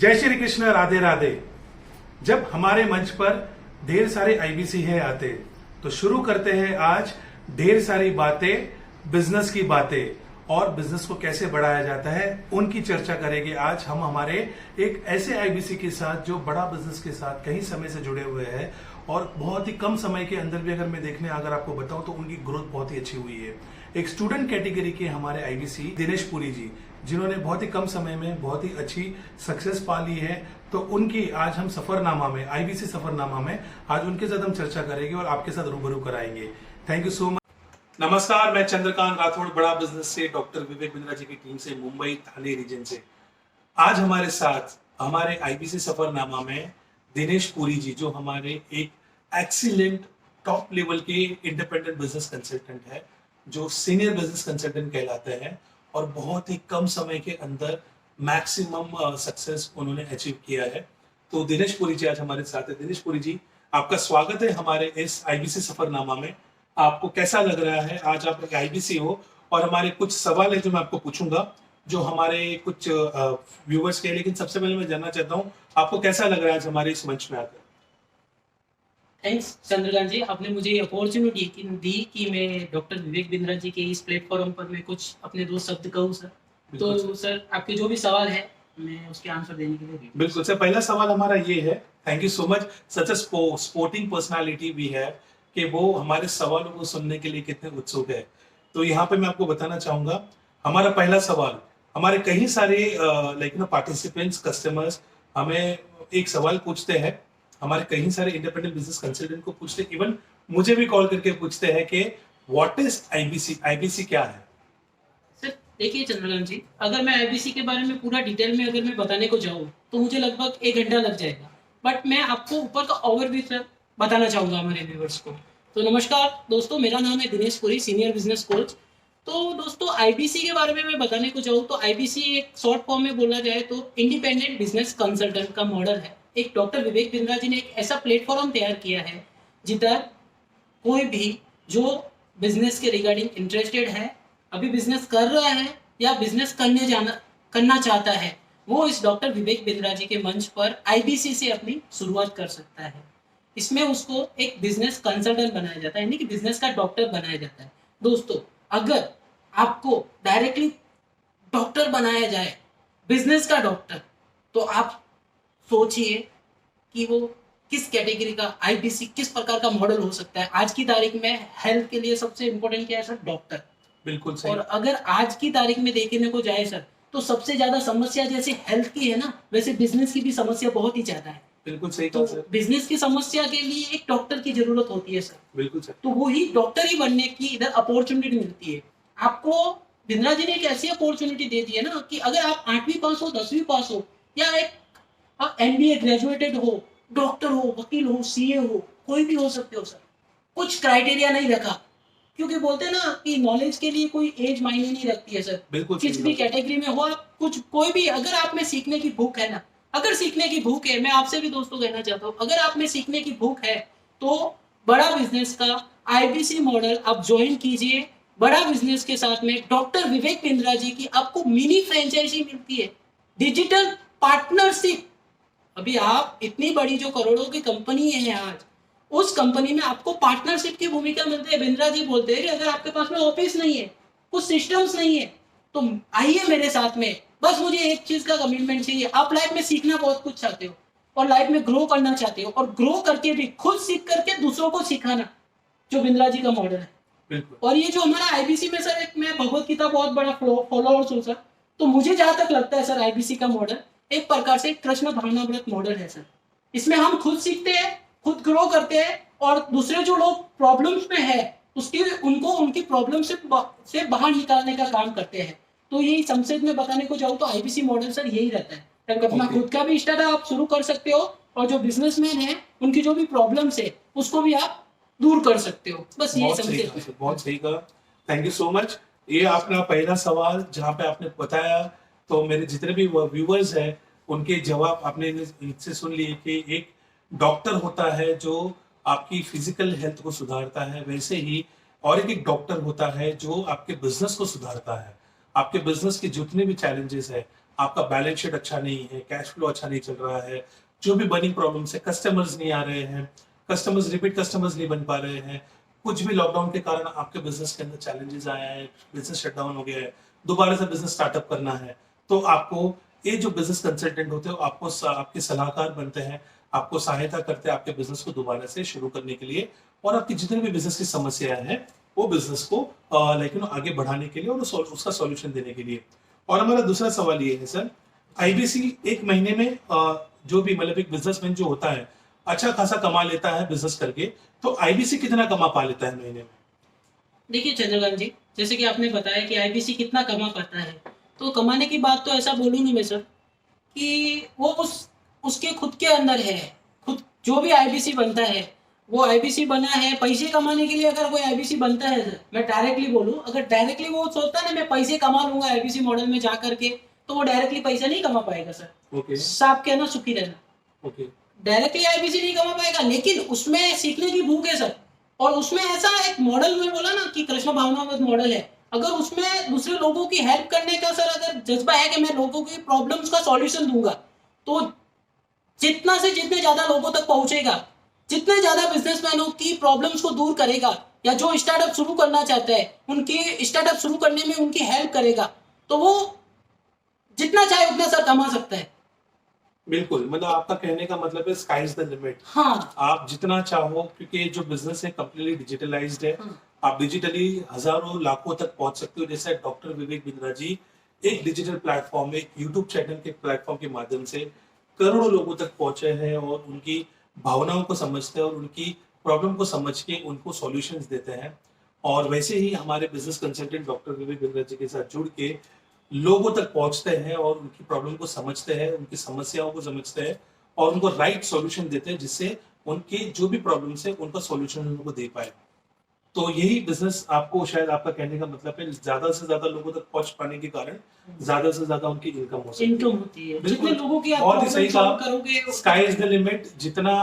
जय श्री कृष्ण, राधे राधे। जब हमारे मंच पर ढेर सारे आईबीसी है आते तो शुरू करते हैं आज ढेर सारी बातें, बिजनेस की बातें और बिजनेस को कैसे बढ़ाया जाता है उनकी चर्चा करेंगे। आज हम हमारे एक ऐसे आईबीसी के साथ जो बड़ा बिजनेस के साथ कई समय से जुड़े हुए हैं और बहुत ही कम समय के अंदर भी अगर आपको बताऊं तो उनकी ग्रोथ बहुत ही अच्छी हुई है। एक स्टूडेंट कैटेगरी के हमारे आईबीसी दिनेश पुरी जी, जिन्होंने बहुत ही कम समय में बहुत ही अच्छी सक्सेस पा ली है, तो उनकी आज हम सफरनामा में, आईबीसी सफरनामा में आज उनके साथ हम चर्चा करेंगे और आपके साथ रूबरू कराएंगे। Thank you so much. नमस्कार, मैं चंद्रकांत राठौड़, बड़ा बिजनेस से डॉक्टर विवेक बिंद्रा जी की टीम से, मुंबई थाने रीजन से। आज हमारे साथ हमारे आईबीसी सफरनामा में दिनेश पुरी जी, जो हमारे एक एक्सीलेंट टॉप लेवल के इंडिपेंडेंट बिजनेस कंसल्टेंट है, जो सीनियर बिजनेस कंसल्टेंट कहलाते हैं और बहुत ही कम समय के अंदर मैक्सिमम सक्सेस उन्होंने अचीव किया है। तो दिनेश पुरी जी आज हमारे साथ है। दिनेश पुरी जी, आपका स्वागत है हमारे इस आईबीसी सफरनामा में। आपको कैसा लग रहा है? आज आप एक आईबीसी हो और हमारे कुछ सवाल है जो मैं आपको पूछूंगा, जो हमारे कुछ व्यूअर्स के, लेकिन सबसे पहले मैं जानना चाहता हूँ आपको कैसा लग रहा है आज हमारे इस मंच में आकर? थैंक्स चंद्रकांत जी, आपने मुझे ये अपॉर्चुनिटी दी कि मैं डॉक्टर विवेक बिंद्रा जी के इस प्लेटफॉर्म पर मैं कुछ अपने दो शब्द कहूँ सर। तो सर, आपके जो भी सवाल है मैं उसके आंसर देने के लिए। बिल्कुल सर, पहला सवाल हमारा ये है, thank you so much, such a sporting personality भी है कि वो हमारे सवालों को सुनने के लिए कितने उत्सुक है। तो यहाँ पे मैं आपको बताना चाहूंगा, हमारा पहला सवाल, हमारे कई सारे पार्टिसिपेंट्स, कस्टमर्स हमें एक सवाल पूछते हैं, हमारे कई सारे इंडिपेंडेंट बिजनेस कंसल्टेंट को पूछते, इवन मुझे भी कॉल करके पूछते हैं कि व्हाट इज आईबीसी, आईबीसी क्या है? सर देखिए चंद्रकांत जी, अगर मैं आईबीसी के बारे में पूरा डिटेल में अगर मैं बताने को जाऊँ तो मुझे लगभग 1 घंटा लग जाएगा, बट मैं आपको ऊपर का ओवरव्यू सर बताना चाहूंगा हमारे व्यूअर्स को। तो नमस्कार दोस्तों, मेरा नाम है Dinesh Puri, senior business coach. तो दोस्तों, आईबीसी के बारे में मैं बताने को जाऊँ तो आईबीसी एक शॉर्ट फॉर्म में बोला जाए तो इंडिपेंडेंट बिजनेस कंसल्टेंट का मॉडल है। एक डॉक्टर विवेक बिंद्रा जी ने एक ऐसा प्लेटफॉर्म तैयार किया है जिधर कोई भी जो बिजनेस के रिगार्डिंग इंटरेस्टेड है, अभी बिजनेस कर रहा है या बिजनेस करना चाहता है, वो इस डॉक्टर विवेक बिंद्रा जी के मंच पर आईबीसी से अपनी शुरुआत कर सकता है। इसमें उसको एक बिजनेस कंसल्टेंट बनाया जाता है, यानी कि बिजनेस का डॉक्टर बनाया जाता है। दोस्तों, अगर आपको डायरेक्टली डॉक्टर बनाया जाए, बिजनेस का डॉक्टर, तो आप सोचिए कि वो किस कैटेगरी का आईबीसी, किस प्रकार का मॉडल हो सकता है। आज की तारीख में हेल्थ के लिए सबसे इंपॉर्टेंट क्या है सर? डॉक्टर। बिल्कुल सही। और अगर आज की तारीख में देखने को जाए सर, तो सबसे ज्यादा समस्या जैसे हेल्थ की है ना, वैसे बिजनेस की भी समस्या बहुत ही ज्यादा है। बिल्कुल सही तो सर। बिजनेस की समस्या के लिए एक डॉक्टर की जरूरत होती है सर। बिल्कुल सर। तो वही डॉक्टर ही बनने की इधर अपॉर्चुनिटी मिलती है आपको। बिंद्रा जी ने एक ऐसी अपॉर्चुनिटी दे दी है ना कि अगर आप 8वीं पास हो, 10वीं पास हो, या एक एमबीए ग्रेजुएटेड हो, डॉक्टर हो, वकील हो, सीए हो, कोई भी हो सकते हो सर। कुछ क्राइटेरिया नहीं रखा, क्योंकि बोलते हैं ना कि नॉलेज के लिए कोई एज मायने नहीं रखती है सर। बिल्कुल किस भी कैटेगरी में हो आप, कुछ कोई भी, अगर आप में सीखने की भूख है ना, अगर सीखने की भूख है, मैं आपसे भी दोस्तों कहना चाहता हूँ, अगर आप में सीखने की भूख है तो बड़ा बिजनेस का आईबीसी मॉडल आप ज्वाइन कीजिए। बड़ा बिजनेस के साथ में डॉक्टर विवेक बिंद्रा जी की आपको मिनी फ्रेंचाइजी मिलती है, डिजिटल पार्टनरशिप। अभी आप इतनी बड़ी जो करोड़ों की कंपनी है आज, उस कंपनी में आपको पार्टनरशिप की भूमिका मिलती है। बिंद्रा जी बोलते हैं कि अगर आपके पास में ऑफिस नहीं है, कुछ सिस्टम्स नहीं है, तो आइए मेरे साथ में, बस मुझे एक चीज का कमिटमेंट चाहिए। आप लाइफ में सीखना बहुत कुछ चाहते हो और लाइफ में ग्रो करना चाहते हो, और ग्रो करके भी खुद सीख करके दूसरों को सिखाना, जो बिंद्रा जी का मॉडल है। और ये जो हमारा आईबीसी में सर, एक मैं भगवत गीता बहुत बड़ा फॉलोअर्स हूँ सर, तो मुझे जहां तक लगता है सर, आईबीसी का मॉडल एक प्रकार से कृष्ण भावनामृत मॉडल है सर। इसमें हम खुद सीखते हैं, खुद ग्रो करते हैं, और दूसरे जो लोग प्रॉब्लम्स में है उनको उनकी प्रॉब्लम से बाहर निकालने का काम करते हैं। तो यही संक्षेप में बताने को जाऊँ तो आईबीसी मॉडल सर यही रहता है। अपना खुद का भी स्टार्टअप आप शुरू कर सकते हो, और जो बिजनेसमैन है उनकी जो भी प्रॉब्लम्स है उसको भी आप दूर कर सकते हो। बस ये संक्षेप। बहुत सही कहा, थैंक यू सो मच। ये आपका पहला सवाल जहाँ पे आपने बताया, तो मेरे जितने भी व्यूअर्स हैं उनके जवाब आपने इनसे सुन लिए कि एक डॉक्टर होता है जो आपकी फिजिकल हेल्थ को सुधारता है, वैसे ही और एक डॉक्टर होता है जो आपके बिजनेस को सुधारता है। आपके बिजनेस के जितने भी चैलेंजेस है, आपका बैलेंस शीट अच्छा नहीं है, कैश फ्लो अच्छा नहीं चल रहा है, जो भी बर्निंग प्रॉब्लम्स है, कस्टमर्स नहीं आ रहे हैं, रिपीट कस्टमर्स नहीं बन पा रहे हैं, कुछ भी लॉकडाउन के कारण आपके बिजनेस के अंदर चैलेंजेस आए हैं, बिजनेस शटडाउन हो गया है, दोबारा से बिजनेस स्टार्टअप करना है, तो आपको ये जो बिजनेस कंसल्टेंट होते हैं आपको आपके सलाहकार बनते हैं, आपको सहायता करते हैं आपके बिजनेस को दोबारा से शुरू करने के लिए, और आपकी जितने भी बिजनेस की समस्याएं हैं वो बिजनेस को आगे बढ़ाने के लिए और उसका सॉल्यूशन देने के लिए। और हमारा दूसरा सवाल ये है सर, आईबीसी एक महीने में जो भी मतलब एक बिजनेसमैन जो होता है अच्छा खासा कमा लेता है बिजनेस करके, तो आईबीसी कितना कमा पा लेता है महीने में? देखिए चंद्रकांत जी, जैसे कि आपने बताया कि आईबीसी कितना कमा पाता है, तो कमाने की बात तो ऐसा बोलूंगी मैं सर कि वो उसके खुद के अंदर है। खुद जो भी आईबीसी बनता है वो आईबीसी बना है पैसे कमाने के लिए। अगर कोई आईबीसी बनता है सर, मैं डायरेक्टली बोलूं, अगर डायरेक्टली वो सोचता है ना मैं पैसे कमा लूंगा आईबीसी मॉडल में जा करके, तो वो डायरेक्टली पैसा नहीं कमा पाएगा सर। ओके। साफ कहना सुखी रहना। ओके। डायरेक्टली आईबीसी नहीं कमा पाएगा, लेकिन उसमें सीखने की भूख है सर। और उसमें ऐसा एक मॉडल में बोला ना कि कृष्ण भावनामृत मॉडल है, अगर उसमें दूसरे लोगों की हेल्प करने का सर अगर जज्बा है कि मैं लोगों की प्रॉब्लम्स का सॉल्यूशन दूंगा, तो जितना से जितने ज्यादा लोगों तक पहुंचेगा, जितने ज्यादा बिजनेसमैनों की प्रॉब्लम्स को दूर करेगा, या जो स्टार्टअप शुरू करना चाहता है उनके स्टार्टअप शुरू करने में उनकी हेल्प करेगा, तो वो जितना चाहे उतना सर कमा सकता है। बिल्कुल, मतलब आपका कहने का मतलब है स्काई इज द लिमिट। हाँ, आप जितना चाहो, क्योंकि जो बिजनेस है कंप्लीटली डिजिटलाइज्ड है, आप डिजिटली हजारों लाखों तक पहुंच सकते हो। जैसे डॉक्टर विवेक बिंद्रा जी एक डिजिटल प्लेटफॉर्म, एक यूट्यूब चैनल के प्लेटफॉर्म के माध्यम से करोड़ों लोगों तक पहुंचे हैं और उनकी भावनाओं को समझते हैं और उनकी प्रॉब्लम को समझ के उनको सॉल्यूशंस देते हैं। और वैसे ही हमारे business consultant doctor Vivek Bindra ji के साथ जुड़ के लोगों तक पहुंचते हैं और उनकी प्रॉब्लम को समझते हैं, उनकी समस्याओं को समझते हैं और उनको राइट सॉल्यूशन देते हैं, जिससे उनकी जो भी प्रॉब्लम्स है उनका सॉल्यूशन उनको दे पाए। तो यही बिजनेस आपको, शायद आपका कहने का मतलब है, ज्यादा से ज्यादा लोगों तक पहुंच पाने के कारण ज्यादा से ज्यादा उनकी इनकम हो सकती है। इनकम होती है। बिल्कुल, जितने लोगों की आप बहुत ही सही प्रॉब्लम कहा। सॉल्व करोगे, स्काई इज द लिमिट। जितना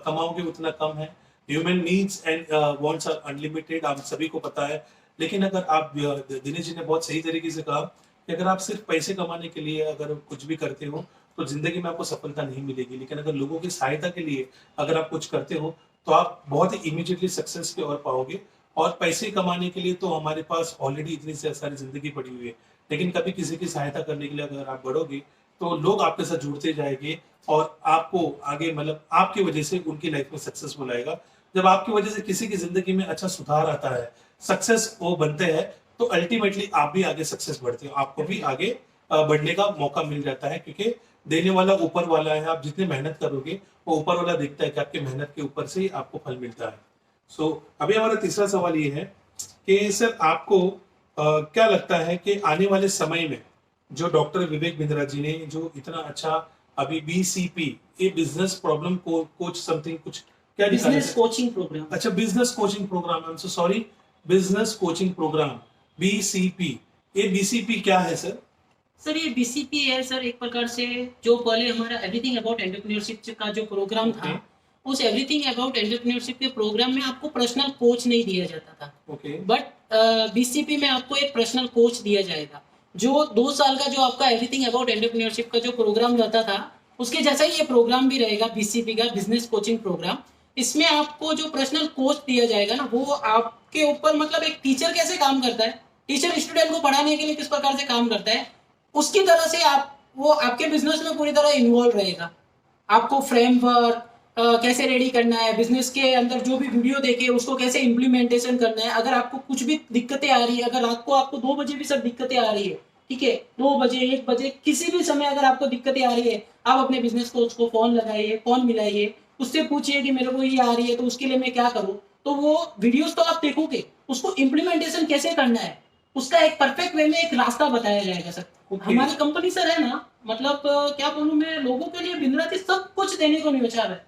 कमाओगे उतना कम है। Human needs and wants are unlimited, आप सभी को पता है। लेकिन अगर आप, दिनेश जी ने बहुत सही तरीके से कहा कि अगर आप सिर्फ पैसे कमाने के लिए अगर कुछ भी करते हो तो जिंदगी में आपको सफलता नहीं मिलेगी। लेकिन अगर लोगों की सहायता के लिए अगर आप कुछ करते हो तो आप बहुत ही इमीडिएटली सक्सेस की ओर पाओगे। और पैसे कमाने के लिए तो हमारे पास ऑलरेडी इतनी सारी जिंदगी पड़ी हुई है, लेकिन कभी किसी की सहायता करने के लिए अगर आप बढ़ोगे तो लोग आपके साथ जुड़ते जाएंगे और आपको आगे, मतलब आपकी वजह से उनकी लाइफ में सक्सेसफुल आएगा। जब आपकी वजह से किसी की जिंदगी में अच्छा सुधार आता है, सक्सेस वो बनते हैं, तो अल्टीमेटली आप भी आगे सक्सेस बढ़ते हो, आपको भी आगे बढ़ने का मौका मिल जाता है। क्योंकि देने वाला ऊपर वाला है। आप जितनी मेहनत करोगे वो ऊपर वाला देखता है कि आपकी मेहनत के ऊपर से ही आपको फल मिलता है। सो अभी हमारा तीसरा सवाल ये है कि सर आपको क्या लगता है कि आने वाले समय में जो डॉक्टर विवेक बिंद्रा जी ने जो इतना अच्छा अभी बीसीपी, ये बिजनेस प्रॉब्लम कोच समथिंग कुछ क्या लिखा है? Business coaching programme. अच्छा, business coaching programme, I am so sorry, business coaching programme BCP. ये बीसीपी क्या है सर? सर ये बीसीपी है सर, एक प्रकार से जो पहले हमारा एवरीथिंग अबाउट एंटरप्रेन्योरशिप का जो प्रोग्राम था, उस एवरीथिंग अबाउट एंटरप्रेन्योरशिप के प्रोग्राम में आपको पर्सनल कोच नहीं दिया जाता था। ओके। बट बीसीपी में आपको एक पर्सनल कोच दिया जाएगा, जो 2 साल का जो आपका एवरीथिंग अबाउट एंटरप्रेन्योरशिप का जो प्रोग्राम रहता था उसके जैसा ही ये प्रोग्राम भी रहेगा, बीसीपी का बिजनेस कोचिंग प्रोग्राम। इसमें आपको जो पर्सनल कोच दिया जाएगा ना, वो आपके ऊपर, मतलब एक टीचर कैसे काम करता है, टीचर स्टूडेंट को पढ़ाने के लिए किस प्रकार से काम करता है, उसकी तरह से वो आपके बिजनेस में पूरी तरह इन्वॉल्व रहेगा। आपको फ्रेमवर्क कैसे रेडी करना है, बिजनेस के अंदर जो भी वीडियो देखे उसको कैसे इम्प्लीमेंटेशन करना है। अगर आपको कुछ भी दिक्कतें आ रही है, अगर रात को आपको 2 बजे भी सब दिक्कतें आ रही है, ठीक है, 2 बजे 1 बजे किसी भी समय अगर आपको दिक्कतें आ रही है, आप अपने बिजनेस कोच को फोन लगाइए, फोन मिलाइए, उससे पूछिए कि मेरे को ये आ रही है तो उसके लिए मैं क्या करूँ। तो वो वीडियोस तो आप देखोगे, उसको इम्प्लीमेंटेशन कैसे करना है उसका एक परफेक्ट वे में एक रास्ता बताया जाएगा सर। हमारी कंपनी सर है ना, मतलब क्या बोलूं मैं, लोगों के लिए दिन रात सब कुछ देने को नहीं बचा है,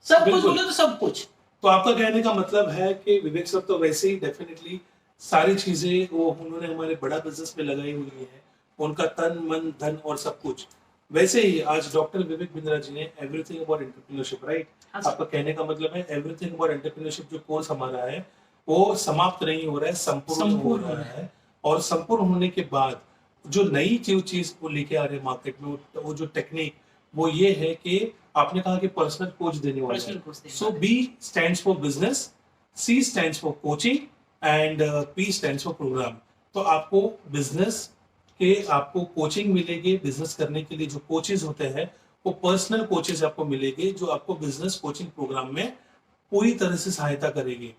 सब कुछ बोले तो सब कुछ। तो आपका कहने का मतलब है कि विवेक सर तो वैसे ही डेफिनेटली सारी चीजें वो उन्होंने हमारे बड़ा बिजनेस में लगाई हुई है, उनका तन मन धन और सब कुछ। वैसे ही आज डॉक्टर विवेक बिंद्रा जी ने एवरीथिंग अबाउट एंटरप्रेन्योरशिप, राइट, आपका कहने का मतलब है एवरीथिंग अबाउट एंटरप्रेन्योरशिप जो कोर्स हमारा है वो समाप्त नहीं हो रहा है, संपूर्ण हो रहा है। और संपूर्ण होने के बाद जो नई चीज वो लेके आ रहे हैं मार्केट में, वो जो टेक्निक वो ये है कि आपने कहा कि पर्सनल कोच देने वाले पर्सनल कोच देने so B stands for business, C stands for coaching and P stands for programme. तो आपको बिजनेस के आपको कोचिंग मिलेगी, बिजनेस करने के लिए जो कोचेज होते हैं वो पर्सनल कोचेज आपको मिलेंगे जो आपको बिजनेस कोचिंग प्रोग्राम में पूरी तरह से सहायता करेगी।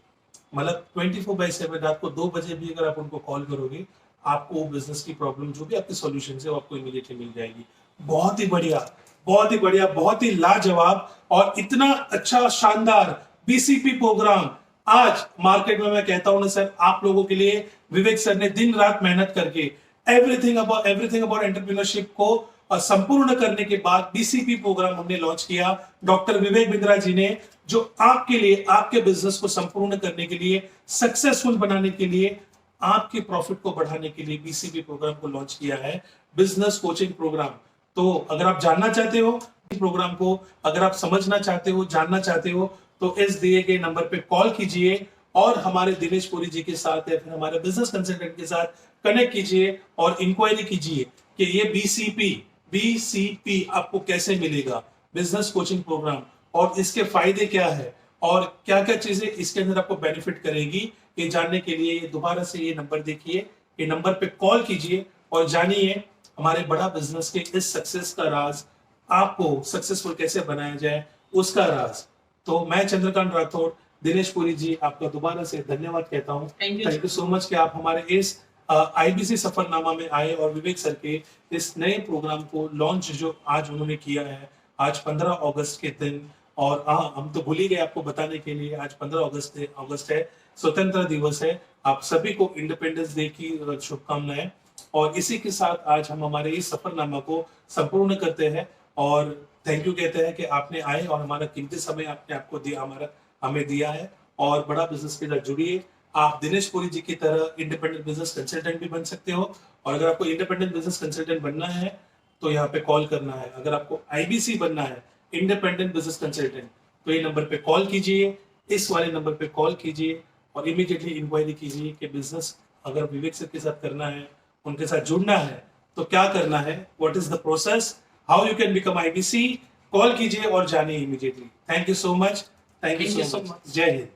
मतलब 24/7 रात को 2 बजे भी अगर आप उनको कॉल करोगे आपको बिजनेस की प्रॉब्लम जो भी आपके सॉल्यूशन है वो आपको इमीडिएटली मिल जाएगी। बहुत ही बढ़िया, बहुत ही बढ़िया, बहुत ही लाजवाब और इतना अच्छा शानदार बीसीपी प्रोग्राम आज मार्केट में मैं कहता हूं ना सर, आप लोगों के लिए विवेक सर ने दिन रात मेहनत करके एवरीथिंग अबाउट एंटरप्रेन्योरशिप को संपूर्ण करने के बाद बीसीपी प्रोग्राम हमने लॉन्च किया। डॉक्टर विवेक बिंद्रा जी ने जो आपके लिए, आपके बिजनेस को संपूर्ण करने के लिए, सक्सेसफुल बनाने के लिए, आपके प्रॉफिट को बढ़ाने के लिए बीसीपी प्रोग्राम को लॉन्च किया है, बिजनेस कोचिंग प्रोग्राम। तो अगर आप जानना चाहते हो प्रोग्राम को, अगर आप समझना चाहते हो, जानना चाहते हो, तो इस दिए गए नंबर पे कॉल कीजिए और हमारे दिनेश पुरी जी के साथ या फिर हमारे बिजनेस कंसल्टेंट के साथ कनेक्ट कीजिए और इंक्वायरी कीजिए कि ये बीसीपी आपको कैसे मिलेगा, बिजनेस कोचिंग प्रोग्राम, और इसके फायदे क्या है और क्या क्या चीजें इसके अंदर आपको बेनिफिट करेगी। ये जानने के लिए दोबारा से ये नंबर देखिए, ये नंबर पे कॉल कीजिए और जानिए हमारे बड़ा बिजनेस के इस सक्सेस का राज, आपको सक्सेसफुल कैसे बनाया जाए उसका राज। तो मैं चंद्रकांत राठौड़, दिनेश पुरी जी, आपका दोबारा से धन्यवाद कहता हूँ। थैंक यू सो मच कि आप हमारे इस आईबीसी सफरनामा में आए और विवेक सर के इस नए प्रोग्राम को लॉन्च जो आज उन्होंने किया है, आज 15 अगस्त के दिन, और हम तो भूल ही गए आपको बताने के लिए, आज 15 अगस्त है, स्वतंत्रता दिवस है। आप सभी को इंडिपेंडेंस डे की शुभकामनाएं। और इसी के साथ आज हम हमारे इस सफरनामा को संपूर्ण करते हैं और थैंक यू कहते हैं कि आपने आए और हमारा कीमती समय आपने आपको दिया, हमें दिया है। और बड़ा बिजनेस के साथ जुड़िए। आप दिनेश पुरी जी की तरह इंडिपेंडेंट बिजनेस कंसल्टेंट भी बन सकते हो, और अगर आपको इंडिपेंडेंट बिजनेस कंसल्टेंट बनना है तो यहाँ पे कॉल करना है। अगर आपको आईबीसी बनना है, इंडिपेंडेंट बिजनेस कंसल्टेंट, तो ये नंबर पे कॉल कीजिए, इस वाले नंबर पे कॉल कीजिए और इमीडिएटली इंक्वायरी कीजिए कि बिजनेस अगर विवेक सर के साथ करना है, उनके साथ जुड़ना है तो क्या करना है, what is the process, how you can become IBC. Call कीजिए और जानिए immediately. Thank you so much, thank you so much. जय हिंद।